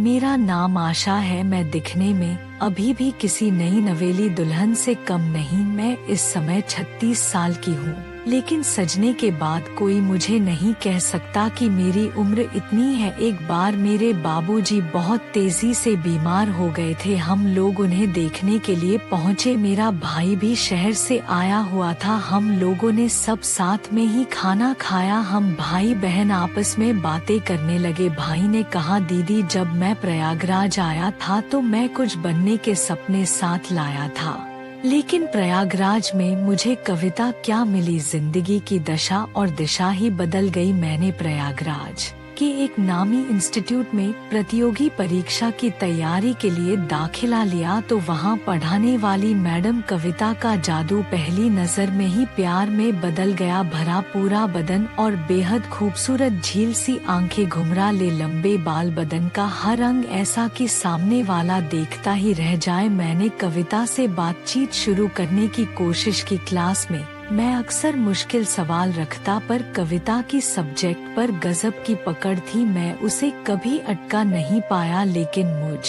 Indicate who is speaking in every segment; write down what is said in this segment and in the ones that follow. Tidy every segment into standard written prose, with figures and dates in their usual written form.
Speaker 1: मेरा नाम आशा है। मैं दिखने में अभी भी किसी नई नवेली दुल्हन से कम नहीं। मैं इस समय 36 साल की हूँ, लेकिन सजने के बाद कोई मुझे नहीं कह सकता कि मेरी उम्र इतनी है। एक बार मेरे बाबूजी बहुत तेजी से बीमार हो गए थे। हम लोग उन्हें देखने के लिए पहुँचे। मेरा भाई भी शहर से आया हुआ था। हम लोगों ने सब साथ में ही खाना खाया। हम भाई बहन आपस में बातें करने लगे। भाई ने कहा, दीदी, जब मैं प्रयागराज आया था तो मैं कुछ बनने के सपने साथ लाया था, लेकिन प्रयागराज में मुझे कविता क्या मिली। जिंदगी की दशा और दिशा ही बदल गई। मैंने प्रयागराज के एक नामी इंस्टीट्यूट में प्रतियोगी परीक्षा की तैयारी के लिए दाखिला लिया तो वहाँ पढ़ाने वाली मैडम कविता का जादू पहली नजर में ही प्यार में बदल गया। भरा पूरा बदन और बेहद खूबसूरत झील सी आंखें, घुंघराले लंबे बाल, बदन का हर अंग ऐसा कि सामने वाला देखता ही रह जाए। मैंने कविता से बातचीत शुरू करने की कोशिश की। क्लास में मैं अक्सर मुश्किल सवाल रखता, पर कविता की सब्जेक्ट पर गजब की पकड़ थी। मैं उसे कभी अटका नहीं पाया, लेकिन मुझ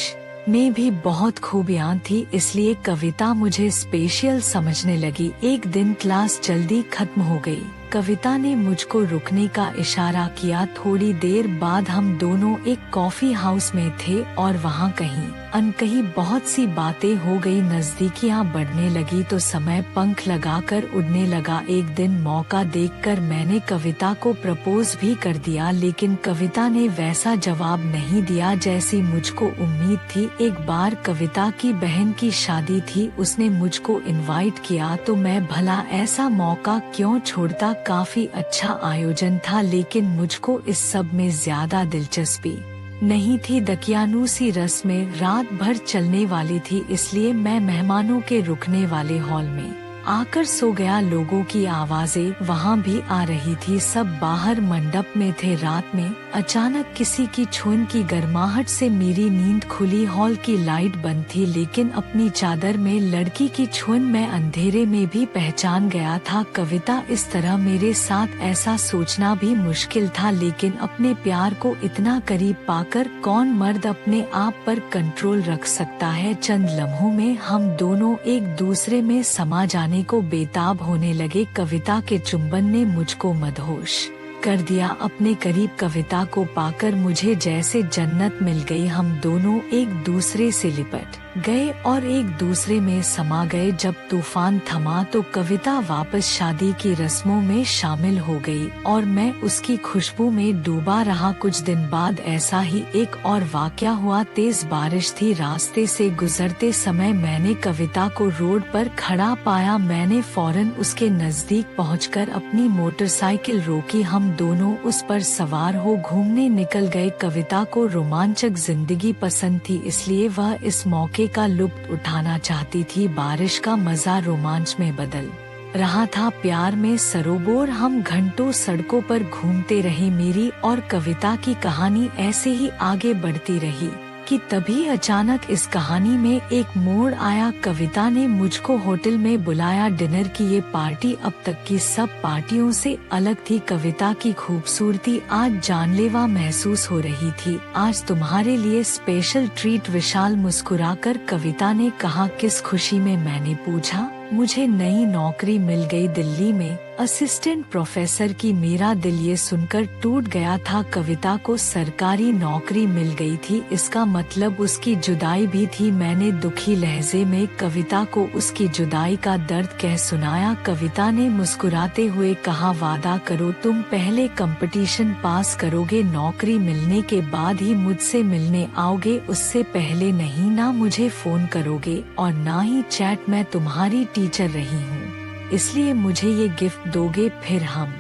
Speaker 1: में भी बहुत खूबियाँ थी, इसलिए कविता मुझे स्पेशल समझने लगी। एक दिन क्लास जल्दी खत्म हो गई। कविता ने मुझको रुकने का इशारा किया। थोड़ी देर बाद हम दोनों एक कॉफी हाउस में थे और वहाँ कहीं अनकही बहुत सी बातें हो गई। नजदीकियाँ बढ़ने लगी तो समय पंख लगाकर उड़ने लगा। एक दिन मौका देखकर मैंने कविता को प्रपोज भी कर दिया, लेकिन कविता ने वैसा जवाब नहीं दिया जैसी मुझको उम्मीद थी। एक बार कविता की बहन की शादी थी, उसने मुझको इनवाइट किया तो मैं भला ऐसा मौका क्यों छोड़ता। काफी अच्छा आयोजन था, लेकिन मुझको इस सब में ज्यादा दिलचस्पी नहीं थी। दकियानूसी रस्में रात भर चलने वाली थी, इसलिए मैं मेहमानों के रुकने वाले हॉल में आकर सो गया। लोगों की आवाजें वहाँ भी आ रही थी, सब बाहर मंडप में थे। रात में अचानक किसी की छून की गर्माहट से मेरी नींद खुली। हॉल की लाइट बंद थी, लेकिन अपनी चादर में लड़की की छून मैं अंधेरे में भी पहचान गया था। कविता इस तरह मेरे साथ, ऐसा सोचना भी मुश्किल था, लेकिन अपने प्यार को इतना करीब पाकर कौन मर्द अपने आप पर कंट्रोल रख सकता है। चंद लम्हों में हम दोनों एक दूसरे में समा जाने को बेताब होने लगे। कविता के चुंबन ने मुझको मदहोश कर दिया। अपने करीब कविता को पाकर मुझे जैसे जन्नत मिल गई। हम दोनों एक दूसरे से लिपट गए और एक दूसरे में समा गए। जब तूफान थमा तो कविता वापस शादी की रस्मों में शामिल हो गई और मैं उसकी खुशबू में डूबा रहा। कुछ दिन बाद ऐसा ही एक और वाकया हुआ। तेज बारिश थी। रास्ते से गुजरते समय मैंने कविता को रोड पर खड़ा पाया। मैंने फौरन उसके नजदीक पहुंचकर अपनी मोटरसाइकिल रोकी। हम दोनों उस पर सवार हो घूमने निकल गए। कविता को रोमांचक जिंदगी पसंद थी, इसलिए वह इस मौके का लुत्फ उठाना चाहती थी। बारिश का मजा रोमांच में बदल रहा था। प्यार में सरोबोर हम घंटों सड़कों पर घूमते रहे। मेरी और कविता की कहानी ऐसे ही आगे बढ़ती रही कि तभी अचानक इस कहानी में एक मोड़ आया। कविता ने मुझको होटल में बुलाया डिनर की। ये पार्टी अब तक की सब पार्टियों से अलग थी। कविता की खूबसूरती आज जानलेवा महसूस हो रही थी। आज तुम्हारे लिए स्पेशल ट्रीट। विशाल मुस्कुराकर कविता ने कहा, किस खुशी में? मैंने पूछा। मुझे नई नौकरी मिल गई दिल्ली में, असिस्टेंट प्रोफेसर की। मेरा दिल ये सुनकर टूट गया था। कविता को सरकारी नौकरी मिल गई थी, इसका मतलब उसकी जुदाई भी थी। मैंने दुखी लहजे में कविता को उसकी जुदाई का दर्द कह सुनाया। कविता ने मुस्कुराते हुए कहा, वादा करो तुम पहले कंपटीशन पास करोगे, नौकरी मिलने के बाद ही मुझसे मिलने आओगे, उससे पहले नहीं। ना मुझे फोन करोगे और ना ही चैट। मैं तुम्हारी टीचर रही हूँ, इसलिए मुझे ये गिफ्ट दोगे, फिर हम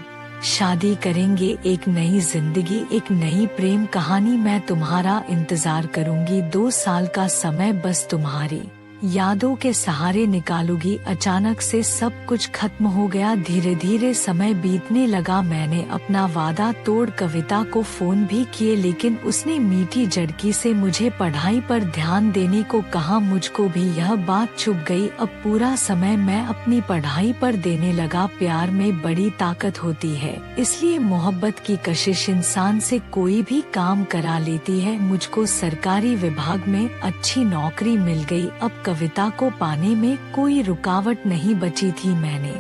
Speaker 1: शादी करेंगे। एक नई जिंदगी, एक नई प्रेम कहानी। मैं तुम्हारा इंतजार करूंगी। 2 साल का समय बस तुम्हारी यादों के सहारे निकालूंगी। अचानक से सब कुछ खत्म हो गया। धीरे धीरे समय बीतने लगा। मैंने अपना वादा तोड़ कविता को फोन भी किए, लेकिन उसने मीठी झटकी से मुझे पढ़ाई पर ध्यान देने को कहा। मुझको भी यह बात चुभ गई। अब पूरा समय मैं अपनी पढ़ाई पर देने लगा। प्यार में बड़ी ताकत होती है, इसलिए मोहब्बत की कशिश इंसान से कोई भी काम करा लेती है। मुझको सरकारी विभाग में अच्छी नौकरी मिल गई। अब कविता को पाने में कोई रुकावट नहीं बची थी। मैंने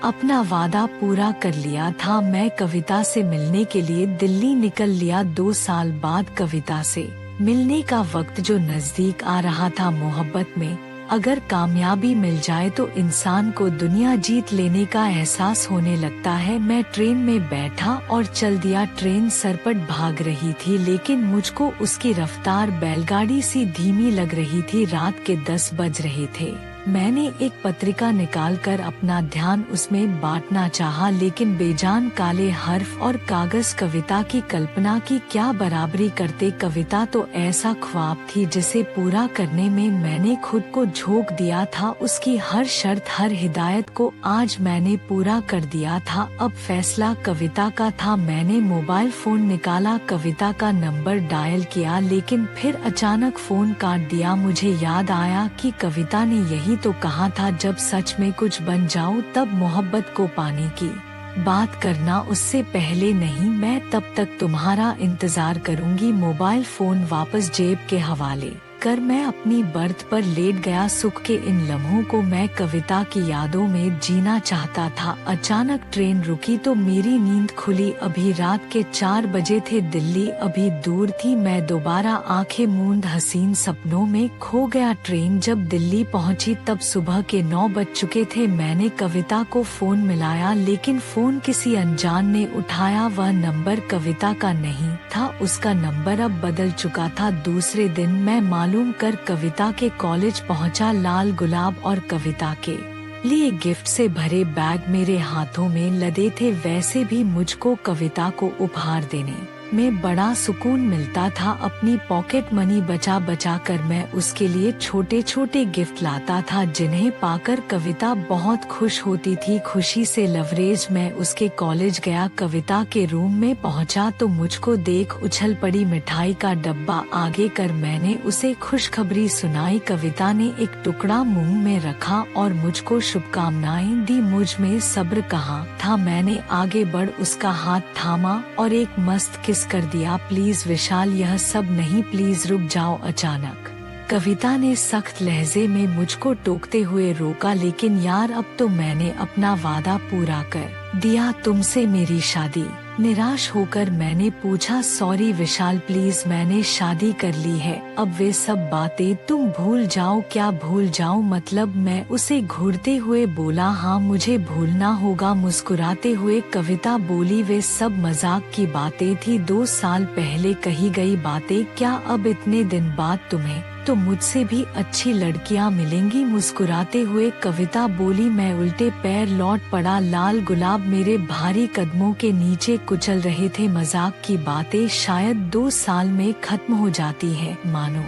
Speaker 1: अपना वादा पूरा कर लिया था। मैं कविता से मिलने के लिए दिल्ली निकल लिया। 2 साल बाद कविता से मिलने का वक्त जो नजदीक आ रहा था। मोहब्बत में अगर कामयाबी मिल जाए तो इंसान को दुनिया जीत लेने का एहसास होने लगता है। मैं ट्रेन में बैठा और चल दिया। ट्रेन सरपट भाग रही थी, लेकिन मुझको उसकी रफ्तार बैलगाड़ी सी धीमी लग रही थी। रात के 10 बज रहे थे। मैंने एक पत्रिका निकालकर अपना ध्यान उसमें बांटना चाहा, लेकिन बेजान काले हर्फ और कागज कविता की कल्पना की क्या बराबरी करते। कविता तो ऐसा ख्वाब थी जिसे पूरा करने में मैंने खुद को झोंक दिया था। उसकी हर शर्त, हर हिदायत को आज मैंने पूरा कर दिया था। अब फैसला कविता का था। मैंने मोबाइल फोन निकाला, कविता का नंबर डायल किया, लेकिन फिर अचानक फोन काट दिया। मुझे याद आया कि कविता ने यही तो कहा था, जब सच में कुछ बन जाऊं तब मोहब्बत को पाने की बात करना, उससे पहले नहीं। मैं तब तक तुम्हारा इंतजार करूंगी। मोबाइल फोन वापस जेब के हवाले कर मैं अपनी बर्थ पर लेट गया। सुख के इन लम्हों को मैं कविता की यादों में जीना चाहता था। अचानक ट्रेन रुकी तो मेरी नींद खुली। अभी रात के 4 बजे थे। दिल्ली अभी दूर थी। मैं दोबारा आंखें मूंद हसीन सपनों में खो गया। ट्रेन जब दिल्ली पहुंची तब सुबह के 9 बज चुके थे। मैंने कविता को फोन मिलाया, लेकिन फोन किसी अनजान ने उठाया। वह नंबर कविता का नहीं था, उसका नंबर अब बदल चुका था। दूसरे दिन मैं मालूम कर कविता के कॉलेज पहुंचा। लाल गुलाब और कविता के लिए गिफ्ट से भरे बैग मेरे हाथों में लदे थे। वैसे भी मुझको कविता को उपहार देने में बड़ा सुकून मिलता था। अपनी पॉकेट मनी बचा बचा कर मैं उसके लिए छोटे छोटे गिफ्ट लाता था, जिन्हें पाकर कविता बहुत खुश होती थी। खुशी से लवरेज मैं उसके कॉलेज गया। कविता के रूम में पहुंचा तो मुझको देख उछल पड़ी। मिठाई का डब्बा आगे कर मैंने उसे खुशखबरी सुनाई। कविता ने एक टुकड़ा मुंह में रखा और मुझको शुभकामनाएं दी। मुझ में सब्र कहाँ था, मैंने आगे बढ़ उसका हाथ थामा और एक मस्त किस कर दिया। प्लीज विशाल, यह सब नहीं, प्लीज रुक जाओ। अचानक कविता ने सख्त लहजे में मुझको टोकते हुए रोका, लेकिन यार अब तो मैंने अपना वादा पूरा कर दिया, तुमसे मेरी शादी। निराश होकर मैंने पूछा, सॉरी विशाल, प्लीज मैंने शादी कर ली है, अब वे सब बातें तुम भूल जाओ। क्या भूल जाओ मतलब? मैं उसे घूरते हुए बोला, हाँ मुझे भूलना होगा। मुस्कुराते हुए कविता बोली, वे सब मजाक की बातें थी, 2 साल पहले कही गई बातें। क्या अब इतने दिन बाद तुम्हें तो मुझसे भी अच्छी लड़कियां मिलेंगी? मुस्कुराते हुए कविता बोली। मैं उल्टे पैर लौट पड़ा। लाल गुलाब मेरे भारी कदमों के नीचे कुचल रहे थे। मजाक की बातें शायद 2 साल में खत्म हो जाती है, मानो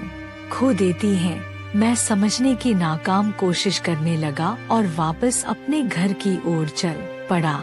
Speaker 1: खो देती हैं। मैं समझने की नाकाम कोशिश करने लगा और वापस अपने घर की ओर चल पड़ा।